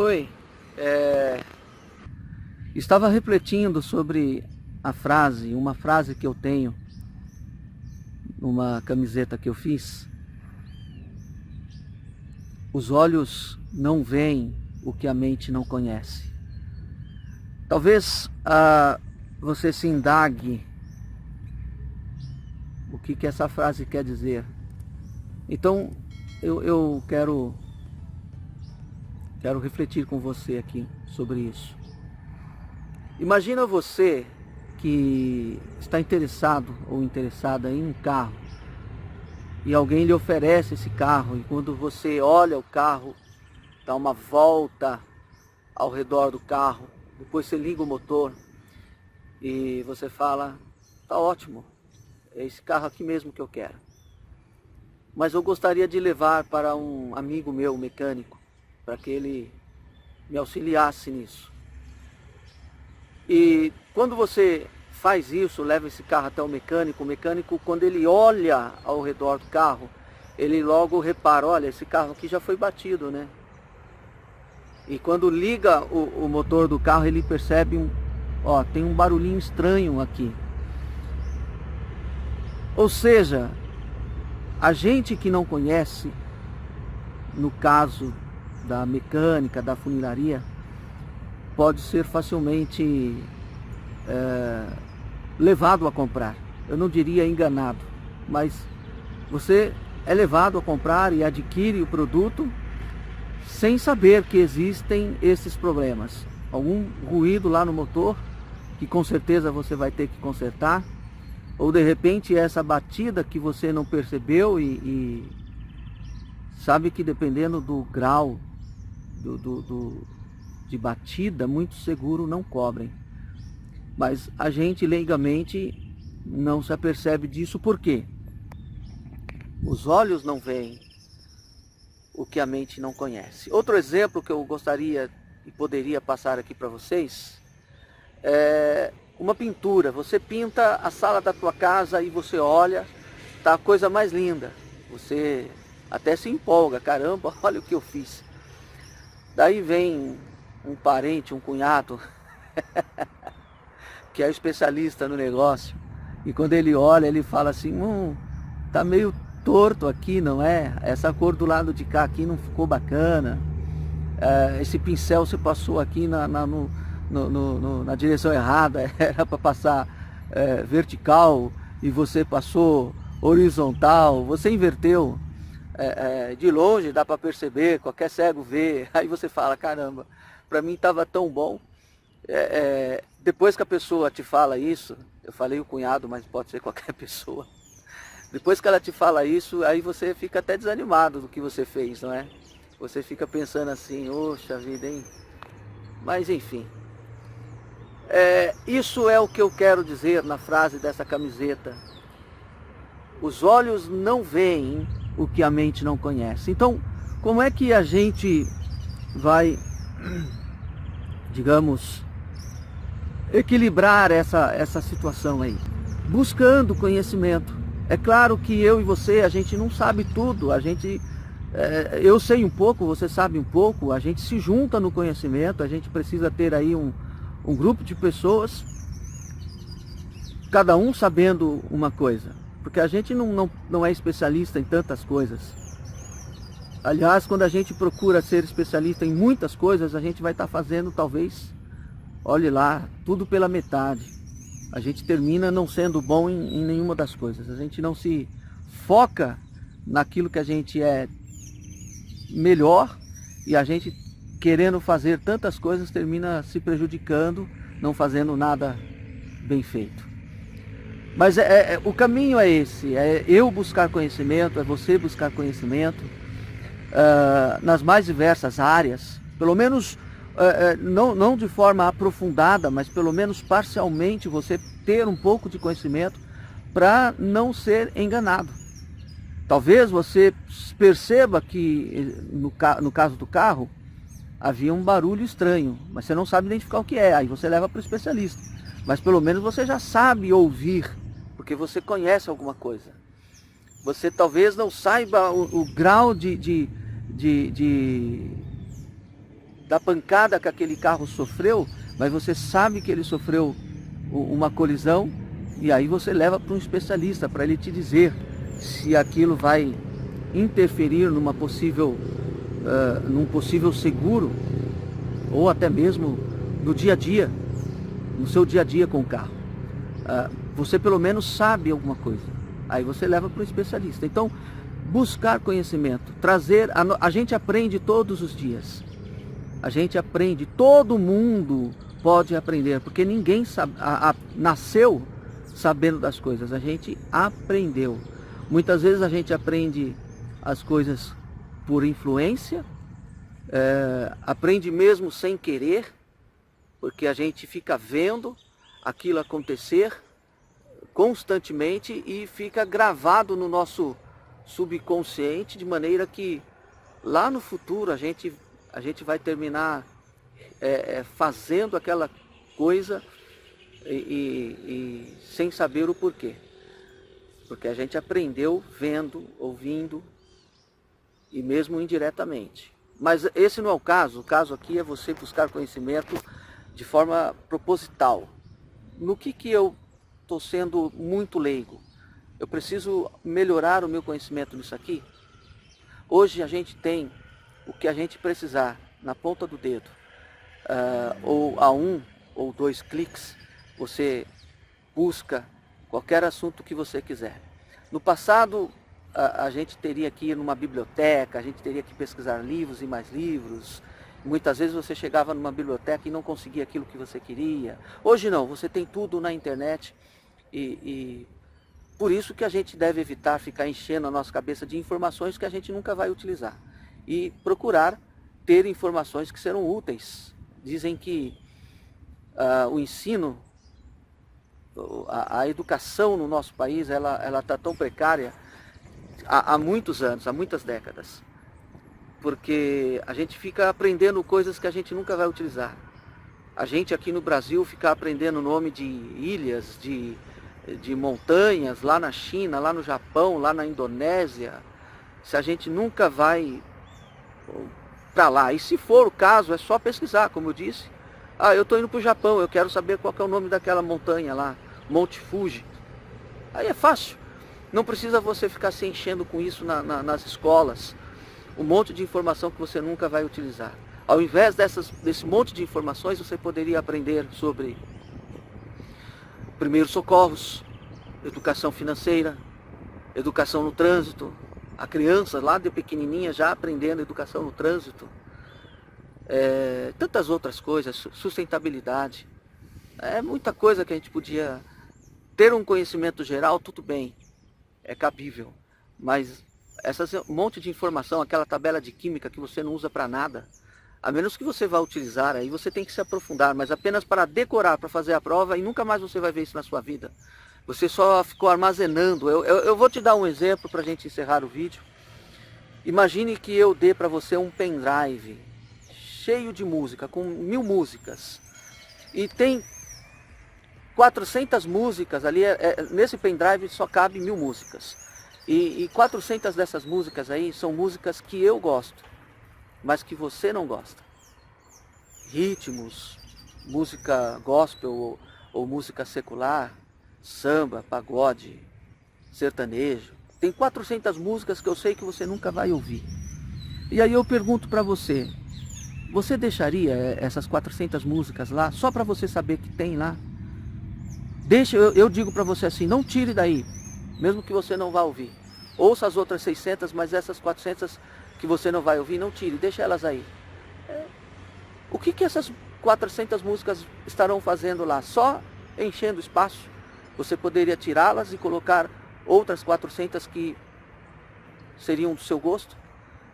Oi, estava refletindo sobre uma frase que eu tenho numa camiseta que eu fiz. Os olhos não veem o que a mente não conhece. Talvez você se indague o que essa frase quer dizer. Então eu quero refletir com você aqui sobre isso. Imagina você que está interessado ou interessada em um carro e alguém lhe oferece esse carro, e quando você olha o carro, dá uma volta ao redor do carro, depois você liga o motor e você fala: tá ótimo, é esse carro aqui mesmo que eu quero. Mas eu gostaria de levar para um amigo meu, mecânico, para que ele me auxiliasse nisso. E quando você faz isso, leva esse carro até o mecânico quando ele olha ao redor do carro, ele logo repara: olha, esse carro aqui já foi batido, né? E quando liga o motor do carro, ele percebe tem um barulhinho estranho aqui. Ou seja, a gente que não conhece, no caso da mecânica, da funilaria, pode ser facilmente levado a comprar. Eu não diria enganado, mas você é levado a comprar e adquire o produto sem saber que existem esses problemas. Algum ruído lá no motor, que com certeza você vai ter que consertar, ou de repente essa batida que você não percebeu e sabe que dependendo do grau de batida, muito seguro não cobrem. Mas a gente leigamente não se apercebe disso. Por quê? Os olhos não veem o que a mente não conhece. Outro exemplo que eu gostaria e poderia passar aqui para vocês é uma pintura. Você pinta a sala da tua casa e você olha, tá a coisa mais linda. Você até se empolga: caramba, olha o que eu fiz. Daí vem um parente, um cunhado, que é especialista no negócio, e quando ele olha, ele fala assim: tá meio torto aqui, não é? Essa cor do lado de cá aqui não ficou bacana, esse pincel você passou aqui na direção errada, era para passar vertical e você passou horizontal, você inverteu. De longe dá para perceber, qualquer cego vê. Aí você fala: caramba, para mim estava tão bom. Depois que a pessoa te fala isso, eu falei o cunhado, mas pode ser qualquer pessoa. Depois que ela te fala isso, aí você fica até desanimado do que você fez, não é? Você fica pensando assim: oxa vida, hein? Mas enfim, isso é o que eu quero dizer na frase dessa camiseta. Os olhos não veem o que a mente não conhece. Então, como é que a gente vai, digamos, equilibrar essa situação aí? Buscando conhecimento. É claro que eu e você, a gente não sabe tudo. Eu sei um pouco, você sabe um pouco. A gente se junta no conhecimento. A gente precisa ter aí um grupo de pessoas, cada um sabendo uma coisa, porque a gente não é especialista em tantas coisas. Aliás, quando a gente procura ser especialista em muitas coisas, a gente vai estar fazendo, talvez, olhe lá, tudo pela metade. A gente termina não sendo bom em nenhuma das coisas. A gente não se foca naquilo que a gente é melhor, e a gente, querendo fazer tantas coisas, termina se prejudicando, não fazendo nada bem feito. Mas o caminho é esse: é eu buscar conhecimento, é você buscar conhecimento nas mais diversas áreas, pelo menos não de forma aprofundada, mas pelo menos parcialmente você ter um pouco de conhecimento para não ser enganado. Talvez você perceba que no caso do carro havia um barulho estranho, mas você não sabe identificar o que é, aí você leva para o especialista. Mas pelo menos você já sabe ouvir, porque você conhece alguma coisa. Você talvez não saiba o grau de da pancada que aquele carro sofreu, mas você sabe que ele sofreu uma colisão, e aí você leva para um especialista para ele te dizer se aquilo vai interferir num possível seguro, ou até mesmo no dia a dia, no seu dia a dia com o carro. Você pelo menos sabe alguma coisa, aí você leva para um especialista. Então, buscar conhecimento, trazer, a gente aprende todos os dias, a gente aprende, todo mundo pode aprender, porque ninguém sabe, nasceu sabendo das coisas, a gente aprendeu. Muitas vezes a gente aprende as coisas por influência, aprende mesmo sem querer, porque a gente fica vendo aquilo acontecer constantemente e fica gravado no nosso subconsciente, de maneira que lá no futuro a gente vai terminar fazendo aquela coisa e sem saber o porquê. Porque a gente aprendeu vendo, ouvindo e mesmo indiretamente. Mas esse não é o caso aqui é você buscar conhecimento de forma proposital. No que eu estou sendo muito leigo? Eu preciso melhorar o meu conhecimento nisso aqui? Hoje a gente tem o que a gente precisar na ponta do dedo, ou a 1 ou 2 cliques, você busca qualquer assunto que você quiser. No passado, a gente teria que ir numa biblioteca, a gente teria que pesquisar livros e mais livros. Muitas vezes você chegava numa biblioteca e não conseguia aquilo que você queria. Hoje não, você tem tudo na internet e por isso que a gente deve evitar ficar enchendo a nossa cabeça de informações que a gente nunca vai utilizar. E procurar ter informações que serão úteis. Dizem que o ensino, a educação no nosso país, ela está tão precária há muitos anos, há muitas décadas. Porque a gente fica aprendendo coisas que a gente nunca vai utilizar. A gente aqui no Brasil fica aprendendo o nome de ilhas, de montanhas, lá na China, lá no Japão, lá na Indonésia. Se a gente nunca vai para lá. E se for o caso, é só pesquisar, como eu disse. Eu estou indo para o Japão, eu quero saber qual que é o nome daquela montanha lá, Monte Fuji. Aí é fácil. Não precisa você ficar se enchendo com isso nas escolas. Um monte de informação que você nunca vai utilizar. Ao invés desse monte de informações, você poderia aprender sobre primeiros socorros, educação financeira, educação no trânsito. A criança lá de pequenininha já aprendendo educação no trânsito. Tantas outras coisas, sustentabilidade. Muita coisa que a gente podia ter um conhecimento geral, tudo bem, é cabível. Mas um monte de informação, aquela tabela de química que você não usa para nada, a menos que você vá utilizar, aí você tem que se aprofundar, mas apenas para decorar, para fazer a prova, e nunca mais você vai ver isso na sua vida. Você só ficou armazenando. Eu vou te dar um exemplo para a gente encerrar o vídeo. Imagine que eu dê para você um pendrive cheio de música, com 1000 músicas. E tem 400 músicas ali, nesse pendrive só cabe 1000 músicas. E 400 dessas músicas aí são músicas que eu gosto, mas que você não gosta. Ritmos, música gospel ou música secular, samba, pagode, sertanejo. Tem 400 músicas que eu sei que você nunca vai ouvir. E aí eu pergunto para você, você deixaria essas 400 músicas lá, só para você saber que tem lá? Eu digo para você assim, não tire daí, mesmo que você não vá ouvir. Ouça as outras 600, mas essas 400 que você não vai ouvir, não tire, deixa elas aí. O que essas 400 músicas estarão fazendo lá? Só enchendo espaço. Você poderia tirá-las e colocar outras 400 que seriam do seu gosto?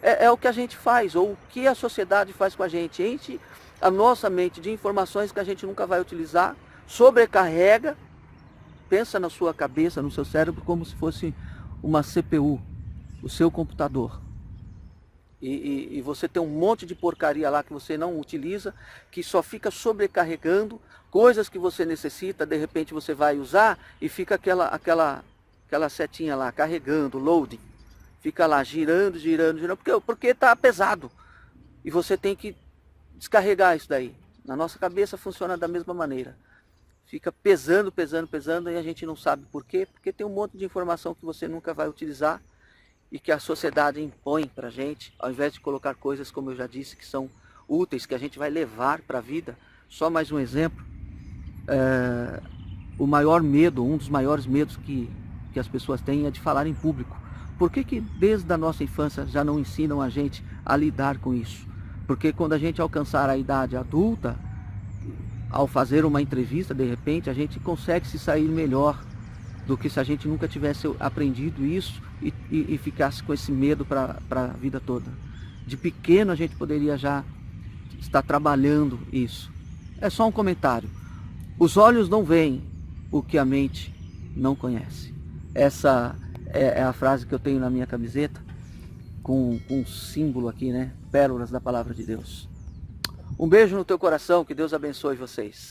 É o que a gente faz, ou o que a sociedade faz com a gente. Enche a nossa mente de informações que a gente nunca vai utilizar, sobrecarrega, pensa na sua cabeça, no seu cérebro, como se fosse uma CPU, o seu computador. E você tem um monte de porcaria lá que você não utiliza, que só fica sobrecarregando coisas que você necessita, de repente você vai usar e fica aquela setinha lá, carregando, loading. Fica lá girando, porque está pesado. E você tem que descarregar isso daí. Na nossa cabeça funciona da mesma maneira. Fica pesando, pesando, pesando e a gente não sabe por quê. Porque tem um monte de informação que você nunca vai utilizar e que a sociedade impõe pra gente, ao invés de colocar coisas, como eu já disse, que são úteis, que a gente vai levar para a vida. Só mais um exemplo. O maior medo, um dos maiores medos que as pessoas têm é de falar em público. Por que desde a nossa infância já não ensinam a gente a lidar com isso? Porque quando a gente alcançar a idade adulta, ao fazer uma entrevista, de repente, a gente consegue se sair melhor do que se a gente nunca tivesse aprendido isso e ficasse com esse medo para a vida toda. De pequeno a gente poderia já estar trabalhando isso. É só um comentário. Os olhos não veem o que a mente não conhece. Essa é a frase que eu tenho na minha camiseta, com um símbolo aqui, né? Pérolas da palavra de Deus. Um beijo no teu coração, que Deus abençoe vocês.